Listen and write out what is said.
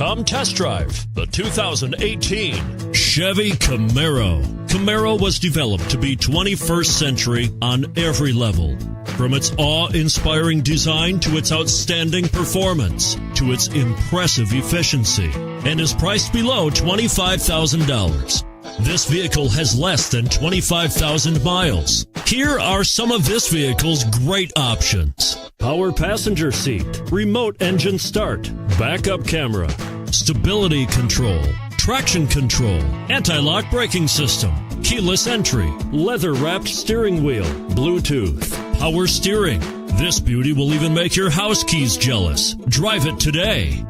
Come test drive the 2018 Chevy Camaro. Camaro was developed to be 21st century on every level. From its awe-inspiring design to its outstanding performance to its impressive efficiency, and is priced below $25,000. This vehicle has less than 25,000 miles. Here are some of this vehicle's great options: power passenger seat, remote engine start, backup camera, stability control, traction control, anti-lock braking system, keyless entry, leather-wrapped steering wheel, Bluetooth, power steering. This beauty will even make your house keys jealous. Drive it today.